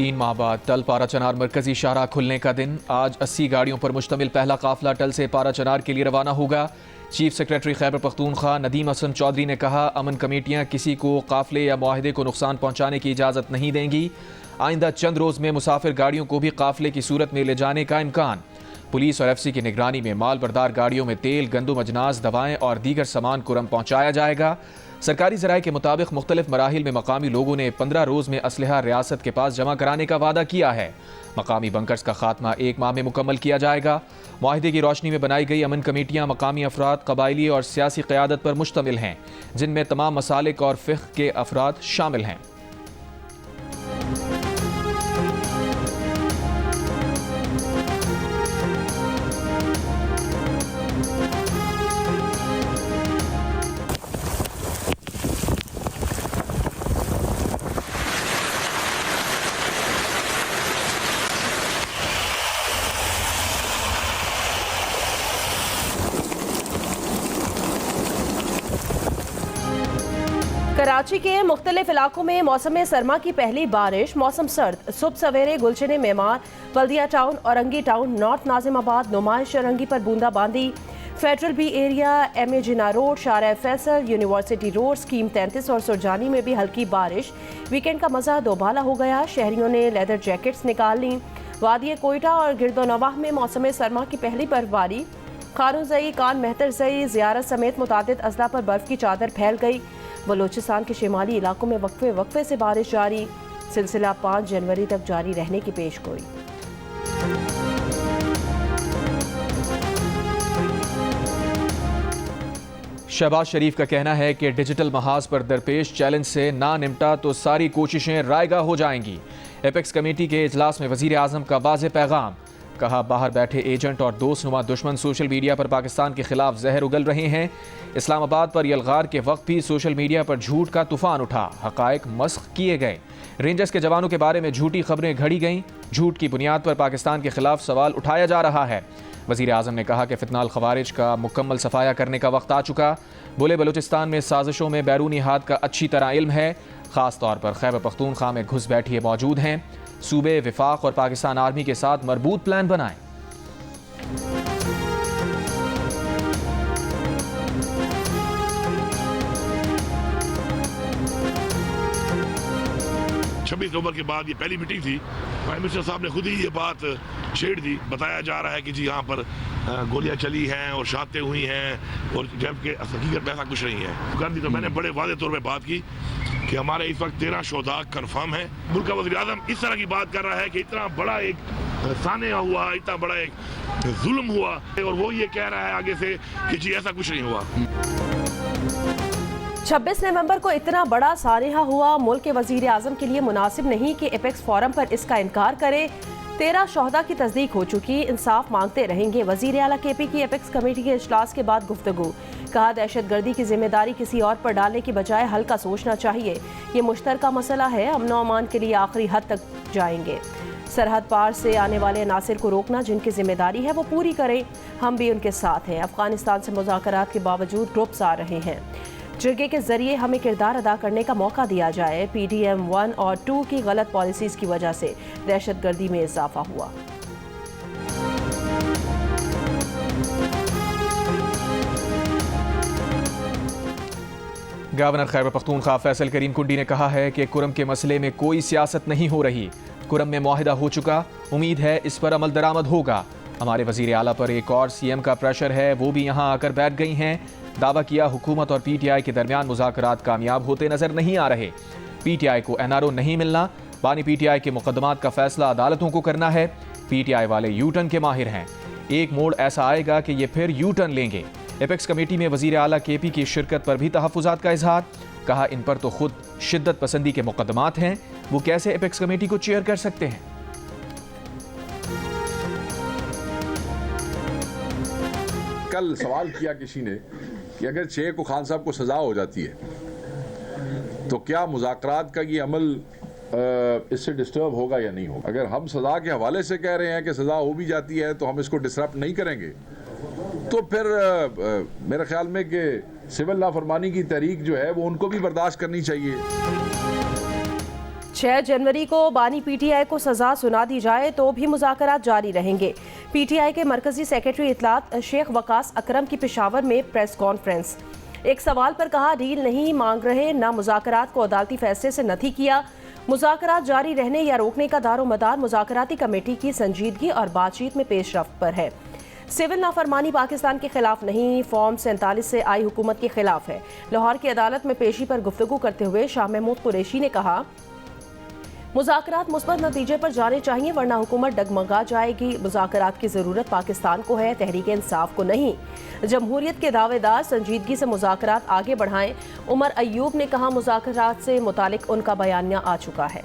3 माह बाद टल पारा चनार मरकजी शाहराह खुलने का दिन। आज 80 गाड़ियों पर मुश्तमिल पहला काफिला टल से पारा चनार के लिए रवाना होगा। चीफ सेक्रेटरी खैबर पख्तूनख्वा नदीम हसन चौधरी ने कहा, अमन कमेटियां किसी को काफिले या मुआहदे को नुकसान पहुंचाने की इजाज़त नहीं देंगी। आइंदा चंद रोज़ में मुसाफिर गाड़ियों को भी काफिले की सूरत में ले जाने का इम्कान। पुलिस और FC की निगरानी में माल बरदार गाड़ियों में तेल, गंदुम अजनास, दवाएं और दीगर सामान कुरम पहुंचाया जाएगा। सरकारी ज़राए के मुताबिक मुख्तलिफ मराहिल में मकामी लोगों ने 15 रोज़ में असलहा रियासत के पास जमा कराने का वादा किया है। मकामी बंकर्स का खात्मा 1 माह में मुकम्मल किया जाएगा। मुआहदे की रोशनी में बनाई गई अमन कमेटियाँ मकामी अफराद, कबायली और सियासी क़यादत पर मुश्तमिल हैं, जिनमें तमाम मसालिक और फ़िक़्ह के अफराद शामिल हैं। कराची के मुख्तलिफ इलाकों में मौसम सरमा की पहली बारिश। मौसम सर्द। सुबह सवेरे Gulshan Maymar, Baldia town, Orangi town, north Nazimabad, Numaish Orangi पर बूंदाबांदी। Federal B area, MA Jinnah road, Shahrah Faisal, university road, scheme 33 और सुरजानी में भी हल्की बारिश। वीकेंड का मजा दोबाला हो गया। शहरियों ने लेदर जैकेट्स निकाल ली। वादी कोयटा और गिरदोनवाह में मौसम सरमा की पहली बर्फबारी। खारूजई, कान मेहतरजई, ज़ियारत समेत मुतादिद अजला पर बर्फ की चादर फैल गई। बलोचिस्तान के शिमाली इलाकों में वक्फे वक्फे से बारिश जारी। सिलसिला 5 जनवरी तक जारी रहने की पेशगोई। शहबाज शरीफ का कहना है कि डिजिटल महाज पर दरपेश चैलेंज से ना निपटा तो सारी कोशिशें रायगा हो जाएंगी। एपेक्स कमेटी के इजलास में वजीर आजम का वाज़ेह पैगाम। कहा, बाहर बैठे एजेंट और दोस्तनुमा दुश्मन सोशल मीडिया पर पाकिस्तान के खिलाफ जहर उगल रहे हैं। इस्लामाबाद पर यलगार के वक्त भी सोशल मीडिया पर झूठ का तूफान उठा, हकायक मस्ख किए गए। रेंजर्स के जवानों के बारे में झूठी खबरें घड़ी गईं। झूठ की बुनियाद पर पाकिस्तान के खिलाफ सवाल उठाया जा रहा है। वजीर आजम ने कहा कि फितनाल खवारिज का मुकम्मल सफाया करने का वक्त आ चुका। बोले, बलूचिस्तान में साजिशों में बैरूनी हाथ का अच्छी तरह इल्म है, खास तौर पर खैबर पख्तूनख्वा में घुसपैठिए मौजूद हैं। सूबे, विफाक और पाकिस्तान आर्मी के साथ मरबूत प्लान बनाएं। 26 नवंबर के बाद ये पहली मीटिंग थी। प्राइम मिनिस्टर साहब ने खुद ही ये बात छेड़ दी। बताया जा रहा है कि जी यहाँ पर गोलियां चली हैं और शहादतें हुई हैं, और जबकि हकीकत में ऐसा कुछ नहीं है। कर दी तो मैंने बड़े वादे तौर पर बात की कि हमारे इस वक्त 13 शोधा कन्फर्म है। मुल्क का वज़ीर आज़म इस तरह की बात कर रहा है कि इतना बड़ा एक सानिया हुआ, इतना बड़ा एक जुल्म हुआ, और वो ये कह रहा है आगे से कि जी ऐसा कुछ नहीं हुआ। 26 नवंबर को इतना बड़ा सानिहा हुआ, मुल्क के वजीर आजम के लिए मुनासिब नहीं कि एपेक्स फोरम पर इसका इनकार करे। 13 शोहदा की तस्दीक हो चुकी, इंसाफ मांगते रहेंगे। वजीर आला KP की एपेक्स कमेटी के इजलास के बाद गुफ्तगू। कहा, दहशतगर्दी की जिम्मेदारी किसी और पर डालने की बजाय हल्का सोचना चाहिए। ये मुश्तरका मसला है, अमन और अमान के लिए आखिरी हद तक जाएंगे। सरहद पार से आने वाले अनासिर को रोकना जिनकी जिम्मेदारी है वो पूरी करें। हम भी उनके साथ हैं। अफगानिस्तान से मुज़ाकरात के बावजूद ग्रुप्स आ रहे हैं। जिरगे के जरिए हमें किरदार अदा करने का मौका दिया जाए। PDM 1 और 2 की गलत पॉलिसीज की वजह से दहशतगर्दी में इजाफा हुआ। गवर्नर खैबर पख्तूनख्वा फैसल करीम कुंडी ने कहा है कि कुरम के मसले में कोई सियासत नहीं हो रही। कुरम में मुआहिदा हो चुका, उम्मीद है इस पर अमल दरामद होगा। हमारे वजीर आला पर एक और CM का प्रेशर है, वो भी यहाँ आकर बैठ गई हैं। दावा किया, हुकूमत और PTI के दरमियान मुज़ाकरात कामयाब होते नजर नहीं आ रहे। PTI को NRO नहीं मिलना। बानी PTI के मुकदमात का फैसला अदालतों को करना है। PTI वाले यूटर्न के माहिर हैं। एक मोड़ ऐसा आएगा कि ये फिर यूटर्न लेंगे। एपेक्स कमेटी में वजीर आला KP की शिरकत पर भी तहफ़्फ़ुज़ात का इजहार। कहा, इन पर तो खुद शिद्दत पसंदी के मुकदमात हैं, वो कैसे एपेक्स कमेटी को चेयर कर सकते हैं। कल सवाल किया किसी ने कि अगर शेख को खान साहब को सज़ा हो जाती है तो क्या मुज़ाकरात का ये अमल इससे डिस्टर्ब होगा या नहीं होगा। अगर हम सज़ा के हवाले से कह रहे हैं कि सज़ा हो भी जाती है तो हम इसको डिसरप्ट नहीं करेंगे, तो फिर मेरे ख्याल में कि सिविल लाफरमानी की तहरीक जो है वो उनको भी बर्दाश्त करनी चाहिए। 6 जनवरी को बानी पीटीआई को सजा सुना दी जाए तो भी मुज़ाकरात जारी रहेंगे। पीटीआई के मरकजी सेक्रेटरी इत्तलात शेख वकास अकरम की पेशावर में प्रेस कॉन्फ्रेंस। एक सवाल पर कहा, डील नहीं मांग रहे, ना मुज़ाकरात को अदालती फैसले से नथी किया। मुज़ाकरात जारी रहने या रोकने का दारोमदार मुज़ाकराती कमेटी की संजीदगी और बातचीत में पेशरफ्त पर है। सिविल नाफरमानी पाकिस्तान के खिलाफ नहीं, फॉर्म 47 से आई हुकूमत के खिलाफ है। लाहौर की अदालत में पेशी पर गुफ्तगू करते हुए शाह महमूद कुरैशी ने कहा, मुज़ाकरात मुस्बत नतीजे पर जाने चाहिए वरना हुकूमत डगमगा जाएगी। मुज़ाकरात की ज़रूरत पाकिस्तान को है, तहरीक इंसाफ को नहीं। जमहूरियत के दावेदार संजीदगी से मुज़ाकरात आगे बढ़ाएं। उमर अयूब ने कहा, मुज़ाकरात से मुतालिक उनका बयानिया आ चुका है।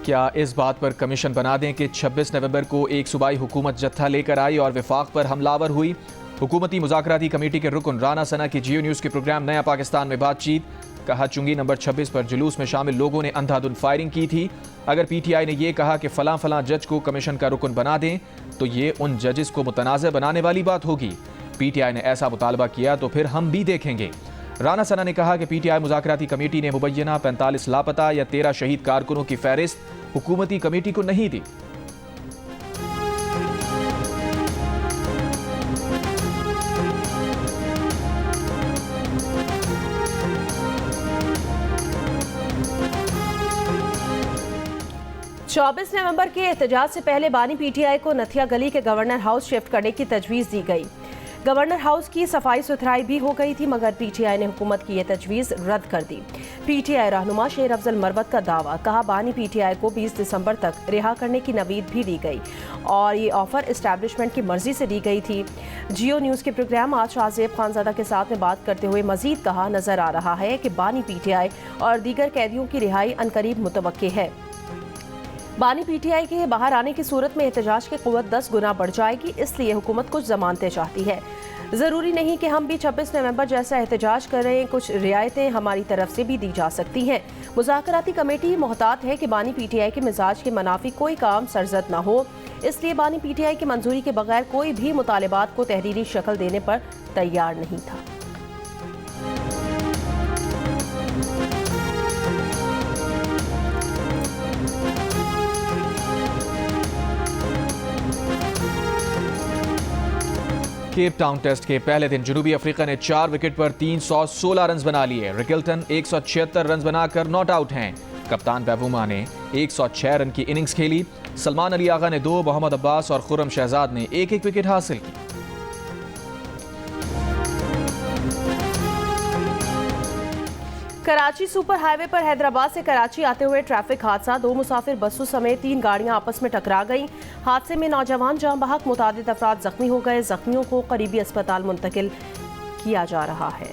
क्या इस बात पर कमीशन बना दें कि 26 नवंबर को एक सूबाई हुकूमत जत्था लेकर आई और विफाक पर हमलावर हुई। हुकूमती मुज़ाकराती कमेटी के रुकन राना सना की जियो न्यूज़ के प्रोग्राम नया पाकिस्तान में बातचीत। कहा, चुंगी नंबर 26 पर जुलूस में शामिल लोगों ने अंधाधुंध फायरिंग की थी। अगर पीटीआई ने यह कहा कि फलां फलां जज को कमीशन का रुकन बना दें तो ये उन जजेस को मुतनाज़ बनाने वाली बात होगी। पीटीआई ने ऐसा मुतालबा किया तो फिर हम भी देखेंगे। राना सना ने कहा कि पीटीआई मुज़ाकराती कमेटी ने मुबैना 45 लापता या 13 शहीद कारकुनों की फहरिस्त हुकूमती कमेटी को नहीं दी। चौबीस नवंबर के एहतजाज से पहले बानी पीटीआई को नथिया गली के गवर्नर हाउस शिफ्ट करने की तजवीज़ दी गई। गवर्नर हाउस की सफाई सुथराई भी हो गई थी, मगर पीटीआई ने हुकूमत की यह तजवीज़ रद्द कर दी। पीटीआई रहनुमा शेर अफजल मरवत का दावा, कहा बानी पीटीआई को 20 दिसंबर तक रिहा करने की नवीद भी दी गई और ये ऑफर इस्टेब्लिशमेंट की मर्जी से दी गई थी। जियो न्यूज़ के प्रोग्राम आज शाहजेब खानजादा के साथ में बात करते हुए मजीद कहा, नजर आ रहा है कि बानी पीटीआई और दीगर कैदियों की रिहाई अनकरीब मुतवक्के है। बानी पीटीआई के बाहर आने की सूरत में एहतजाज की कुव्वत 10 गुना बढ़ जाएगी, इसलिए हुकूमत कुछ जमानतें चाहती है। ज़रूरी नहीं कि हम भी 26 नवंबर जैसा एहतजाज करें, कुछ रियायतें हमारी तरफ से भी दी जा सकती हैं। मुज़ाकराती कमेटी मोहतात है कि बानी पीटीआई के मिजाज के मनाफी कोई काम सरजद न हो, इसलिए बानी पीटीआई की मंजूरी के बगैर कोई भी मुतालिबात को तहरीरी शक्ल देने पर तैयार नहीं था। केप टाउन टेस्ट के पहले दिन जनूबी अफ्रीका ने 4 विकेट पर 316 रन बना लिए। रिकल्टन 176 रन बनाकर नॉट आउट हैं। कप्तान बैबूमा ने 106 रन की इनिंग्स खेली। सलमान अली आगा ने 2, मोहम्मद अब्बास और खुर्रम शहजाद ने 1-1 विकेट हासिल की। कराची सुपर हाईवे पर हैदराबाद से कराची आते हुए ट्रैफिक हादसा, 2 मुसाफिर बसों समेत 3 गाड़ियां आपस में टकरा गईं। हादसे में नौजवान जान बहक, मुतादिद अफराद जख्मी हो गए। जख्मियों को करीबी अस्पताल मुंतकिल किया जा रहा है।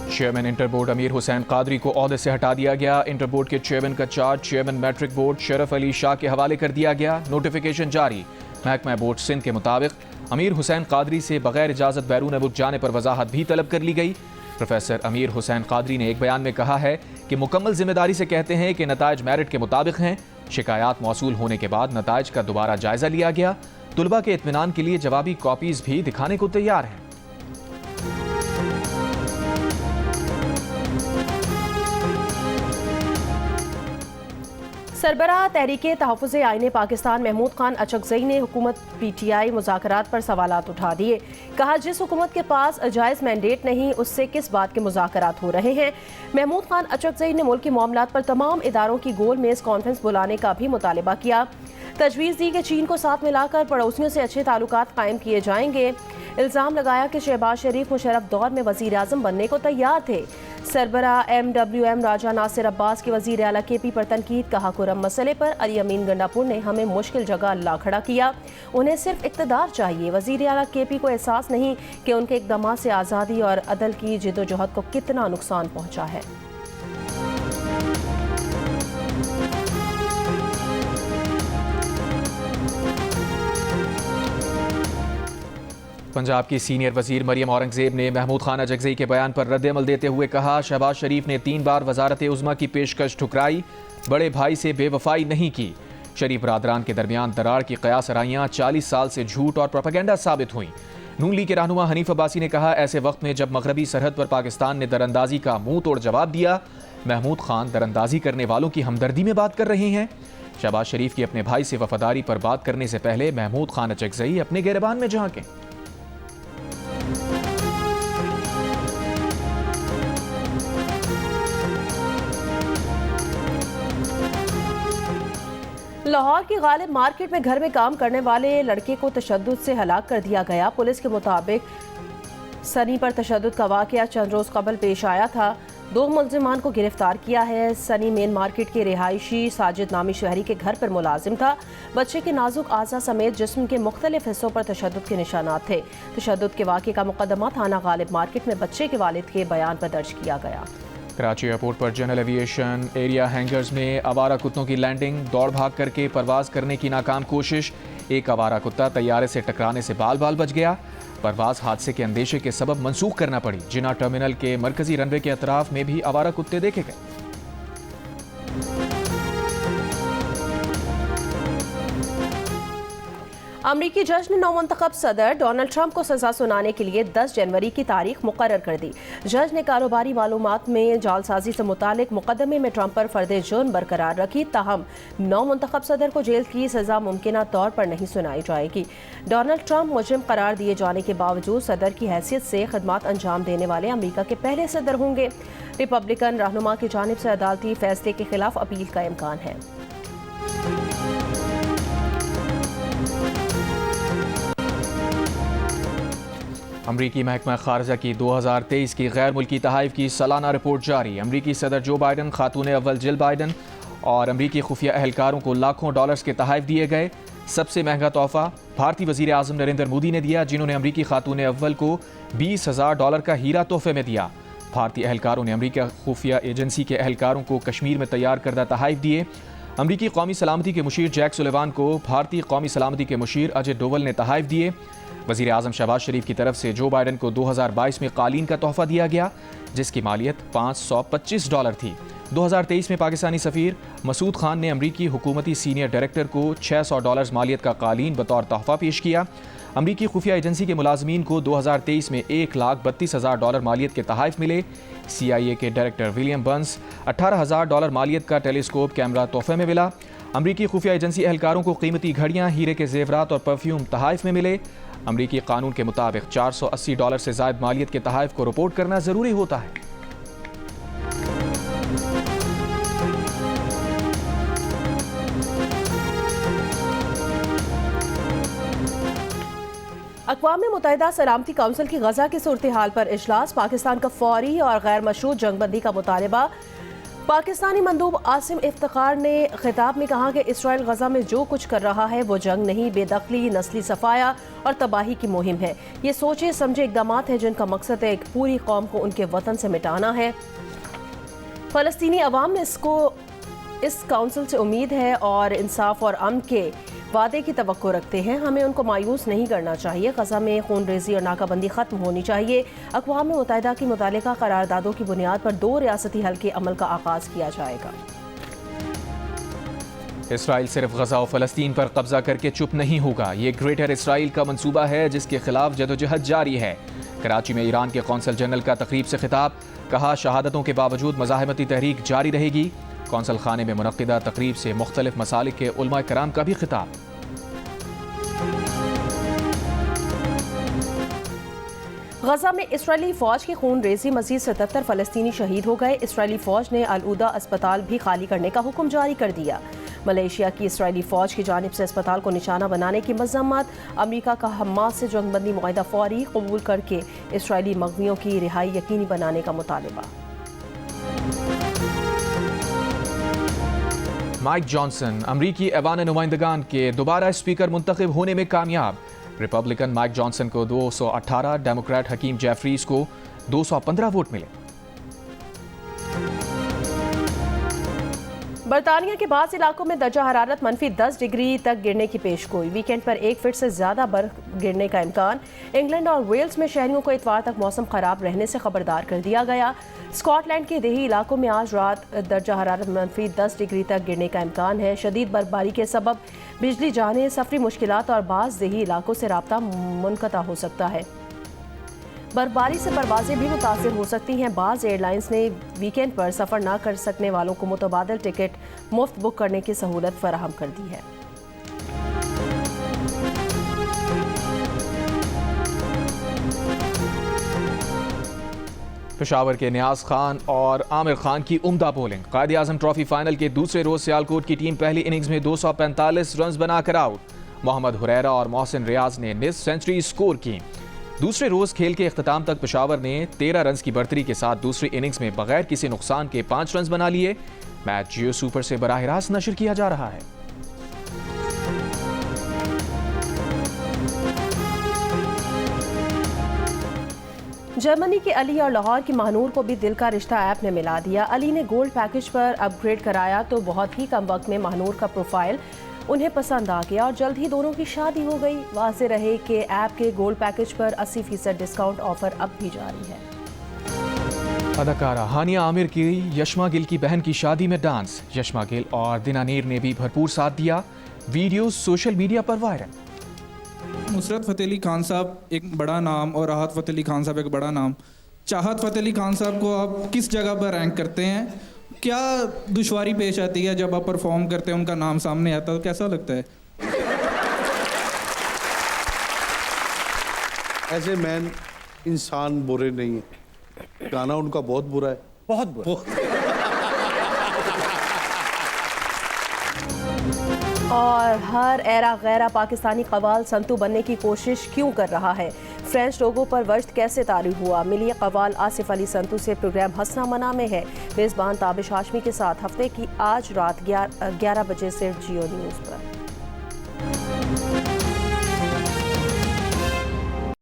चेयरमैन इंटरबोर्ड अमीर हुसैन कादरी को ओहदे से हटा दिया गया। इंटरबोर्ड के चेयरमैन का charge chairman matric board Sharaf Ali Shah के हवाले कर दिया गया। नोटिफिकेशन जारी। महकमा बोर्ड सिंध के मुताबिक अमीर हुसैन कादरी से बगैर इजाज़त बैरून मुल्क जाने पर वजाहत भी तलब कर ली गई। प्रोफेसर अमीर हुसैन कादरी ने एक बयान में कहा है कि मुकम्मल जिम्मेदारी से कहते हैं कि नताइज मेरिट के मुताबिक हैं। शिकायत मौसूल होने के बाद नताइज का दोबारा जायजा लिया गया। तुलबा के इत्मीनान के लिए जवाबी कॉपीज भी दिखाने को तैयार हैं। सरबराह तहरीके तहफ़्फ़ुज़े आईने पाकिस्तान महमूद खान अचकज़ई ने हुकूमत पीटीआई मुज़ाकरात पर सवालात उठा दिए। कहा, जिस हुकूमत के पास जायज़ मैंडेट नहीं, उससे किस बात के मुज़ाकरात हो रहे हैं। महमूद खान अचकज़ई ने मुल्की मामलात पर तमाम इदारों की गोल मेज़ कॉन्फ्रेंस बुलाने का भी मुतालिबा किया। तजवीज़ दी कि चीन को साथ मिलाकर पड़ोसियों से अच्छे ताल्लुकात कायम किए जाएंगे। इल्ज़ाम लगाया कि शहबाज शरीफ मुशर्रफ दौर में वज़ीर आज़म बनने को तैयार थे। सरबराह MWM राजा नासिर अब्बास के वज़ीर आला KP पर तनकीद। कहा, कुरम मसले पर अली अमीन गंडापुर ने हमें मुश्किल जगह ला खड़ा किया। उन्हें सिर्फ इक़्तिदार चाहिए। वज़ीर आला KP को एहसास नहीं कि उनके इक़दामात से आज़ादी और अदल की जिद्दोजहद को कितना नुकसान पहुँचा है। पंजाब की सीनियर वजीर मरियम औरंगजेब ने महमूद खान अचकज़ई के बयान पर रद्द-ए-अमल देते हुए कहा, शहबाज शरीफ ने 3 बार वजारत उज़्मा की पेशकश ठुकराई, बड़े भाई से बेवफाई नहीं की। शरीफ बरादरान के दरमियान दरार की कयास आराइयाँ 40 साल से झूठ और प्रोपेगेंडा साबित हुई। नून लीग के रहनुमा हनीफ अब्बासी ने कहा, ऐसे वक्त में जब मगरबी सरहद पर पाकिस्तान ने दरअंदाजी का मुंह तोड़ जवाब दिया, महमूद खान दरअंदाजी करने वालों की हमदर्दी में बात कर रहे हैं। शहबाज शरीफ की अपने भाई से वफादारी पर बात करने से पहले महमूद खान अचकजई अपने गिरबान में झांकें। लाहौर की गालिब मार्केट में घर में काम करने वाले लड़के को तशद्दुद से हलाक कर दिया गया। पुलिस के मुताबिक सनी पर तशद्दुद का वाकया चंद रोज कबल पेश आया था। 2 मुलजिमान को गिरफ्तार किया है। सनी मेन मार्केट के रिहायशी साजिद नामी शहरी के घर पर मुलाजिम था। बच्चे के नाजुक आज़ा समेत जिस्म के मुख्तलिफ हिस्सों पर तशद्दुद के निशानात थे। तशद्दुद के वाकये का मुकदमा थाना गालिब मार्केट में बच्चे के वालिद के बयान पर दर्ज किया गया। कराची एयरपोर्ट पर जनरल एविएशन एरिया हैंगर्स में आवारा कुत्तों की लैंडिंग, दौड़ भाग करके परवाज करने की नाकाम कोशिश। एक आवारा कुत्ता तैयारे से टकराने से बाल बाल बच गया। परवाज हादसे के अंदेशे के सबब मंसूख करना पड़ी। जिना टर्मिनल के मरकजी रनवे के अतराफ में भी आवारा कुत्ते देखे गए। अमरीकी जज ने नौमुंतखब सदर डोनाल्ड ट्रंप को सजा सुनाने के लिए 10 जनवरी की तारीख मुकर्रर कर दी। जज ने कारोबारी मालूमात में जालसाजी से मुतालिक मुकदमे में ट्रंप पर फर्द जुर्म बरकरार रखी। ताहम नौमुंतखब सदर को जेल की सजा मुमकिना तौर पर नहीं सुनाई जाएगी। डोनाल्ड ट्रंप मुजरिम करार दिए जाने के बावजूद सदर की हैसियत से खदमात अंजाम देने वाले अमरीका के पहले सदर होंगे। रिपब्लिकन रहनुमा की जानिब से अदालती फैसले के खिलाफ अपील का इम्कान है। अमरीकी महकमा खारजा की 2023 की गैर मुल्की तहाइफ की सालाना रिपोर्ट जारी। अमरीकी सदर जो बाइडन, खातून अव्वल जिल बाइडन और अमरीकी खुफिया एहलकारों को लाखों डॉलर्स के तहाइफ दिए गए। सबसे महंगा तोहफा भारतीय वजीर आज़म नरेंद्र मोदी ने दिया, जिन्होंने अमरीकी खातून अव्वल को $20,000 का हीरा तोहफे में दिया। भारतीय एहलकारों ने अमरीकी खुफिया एजेंसी के एहलकारों को कश्मीर में तैयार करदा तहाइफ दिए। अमरीकी कौमी सलामती के मुशीर जैक सुलेवान को भारतीय कौमी सलामती के मुशीर अजय डोवल ने तहाइफ दिए। वज़ीर आज़म शहबाज शरीफ की तरफ से जो बाइडन को 2022 में कालीन का तोहफा दिया गया, जिसकी मालियत $525 थी। 2023 में पाकिस्तानी सफ़ीर मसूद खान ने अमरीकी हुकूमती सीनियर डायरेक्टर को $600 मालियत का कालीन बतौर तोहफा पेश किया। अमरीकी खुफिया एजेंसी के मुलाजमीन को 2023 में $1,32,000 मालियत के तहाइफ मिले। CIA के डायरेक्टर विलियम बर्न्स $18,000 मालियत का टेलीस्कोप कैमरा तोहफे में मिला। अमरीकी खुफिया एजेंसी एहलकारों को कीमती घड़ियाँ, हीरे के जेवरात और परफ्यूम तहाइफ में मिले। अमरीकी कानून के मुताबिक $480 से ज़ायद मालियत के तहाइफ को रिपोर्ट करना ज़रूरी होता है। अक़वाम मुत्तहिदा सलामती काउंसिल की गजा की सूरत हाल पर इजलास। पाकिस्तान का फौरी और गैर मशरूत जंगबंदी का मुतालबा। पाकिस्तानी मंदूब आसिम इफ्तिखार ने खिताब में कहा कि इसराइल गजा में जो कुछ कर रहा है वो जंग नहीं, बेदखली, नस्ली सफाया और तबाही की मुहिम है। ये सोचे समझे इक़दाम हैं जिनका मकसद एक पूरी कौम को उनके वतन से मिटाना है। फ़लस्तीनी अवाम में इस काउंसिल से उम्मीद है और इंसाफ और अमन के वादे की तवक्को रखते हैं। हमें उनको मायूस नहीं करना चाहिए। गजा में खून रेजी और नाकाबंदी खत्म होनी चाहिए। अक़वाम मुत्तहिदा की मुतालिका करारदादों की बुनियाद पर 2 रियासती हल के अमल का आगाज़ किया जाएगा। इसराइल सिर्फ गजा और फ़लस्तीन पर कब्जा करके चुप नहीं होगा। ये ग्रेटर इसराइल का मंसूबा है जिसके खिलाफ जदोजहद जारी है। कराची में ईरान के कौंसल जनरल का तकरीब से खिताब, कहा शहादतों के बावजूद मज़ाहमती तहरीक जारी रहेगी। कौंसल खाने में मुनक्किदा तकरीब से मुख्तलिफ मसालिक के उलमा कराम का भी खिताब। गजा में इसराइली फौज की खून रेजी, मजीद 77 फ़लस्तीनी शहीद हो गए। इसराइली फौज ने अल-उदा अस्पताल भी खाली करने का हुक्म जारी कर दिया। मलेशिया की इसराइली फौज की जानिब से अस्पताल को निशाना बनाने की मज़म्मत। अमरीका का हमास से जंगबंदी मुआहिदा फौरी कबूल करके इसराइली मग़ज़ियों की रिहाई यकीनी बनाने का मुतालबा। माइक जॉनसन अमरीकी ऐवान नुमाइंदगान के दोबारा स्पीकर मुंतखब होने में कामयाब। रिपब्लिकन माइक जॉनसन को 218, डेमोक्रेट हकीम जेफरीज को 215 वोट मिले। बरतानिया के बाद इलाकों में दर्जा हरारत -10 डिग्री तक गिरने की पेशगोई। वीकेंड पर 1 फीट से ज्यादा बर्फ गिरने का इम्कान। इंग्लैंड और वेल्स में शहरियों को इतवार तक मौसम खराब रहने से खबरदार कर दिया गया। स्कॉटलैंड के देही इलाकों में आज रात दर्जा हरारत -10 डिग्री तक गिरने का इम्कान है। शदीद बर्फबारी के सबब बिजली जाने, सफरी मुश्किलात और बाज़ देही इलाकों से राब्ता मुनक़ता हो सकता है। बर्फबारी से परवाजें भी मुतासिर हो सकती हैं। बाज़ एयरलाइंस ने वीकेंड पर सफ़र न कर सकने वालों को मुतबादिल टिकट मुफ्त बुक करने की सहूलत फराहम कर दी है। पेशावर के नियाज खान और आमिर खान की उम्दा बॉलिंग। कायद आज़म ट्रॉफी फाइनल के दूसरे रोज सियालकोट की टीम पहली इनिंग्स में 245 रन बनाकर आउट। मोहम्मद हुरैरा और मोहसिन रियाज ने निस्फ सेंचुरी स्कोर की। दूसरे रोज खेल के इख्तिताम तक पेशावर ने 13 रन की बढ़तरी के साथ दूसरी इनिंग्स में बगैर किसी नुकसान के 5 रन बना लिए। मैच जियो सुपर से बराह रास्त नशर किया जा रहा है। जर्मनी के अली और लाहौर की महानूर को भी दिल का रिश्ता ऐप ने मिला दिया। अली ने गोल्ड पैकेज पर अपग्रेड कराया तो बहुत ही कम वक्त में महानूर का प्रोफाइल उन्हें पसंद आ गया और जल्द ही दोनों की शादी हो गई। वाज़ेह रहे कि ऐप के गोल्ड पैकेज पर 80% डिस्काउंट ऑफर अब भी जारी है। अदाकारा हानिया आमिर की यशमा गिल की बहन की शादी में डांस। यशमा गिल और दिनानीर ने भी भरपूर साथ दिया। वीडियो सोशल मीडिया पर वायरल। नुसरत फ़तेह अली खान साहब एक बड़ा नाम और राहत फ़तेह अली खान साहब एक बड़ा नाम। चाहत फ़तेह अली खान साहब को आप किस जगह पर रैंक करते हैं? क्या दुश्वारी पेश आती है जब आप परफॉर्म करते हैं, उनका नाम सामने आता है तो कैसा लगता है? ऐसे मैन इंसान बुरे नहीं है, गाना उनका बहुत बुरा है, बहुत बुरा। और हर एरा गैरा पाकिस्तानी कव्वाल संतू बनने की कोशिश क्यों कर रहा है? फ्रेंच लोगों पर वजद कैसे तारी हुआ? मिली कव्वाल आसिफ अली संतू से प्रोग्राम हसना मना में है। मेज़बान ताबिश हाशमी के साथ हफ्ते की आज रात 11 बजे से जियो न्यूज़ पर।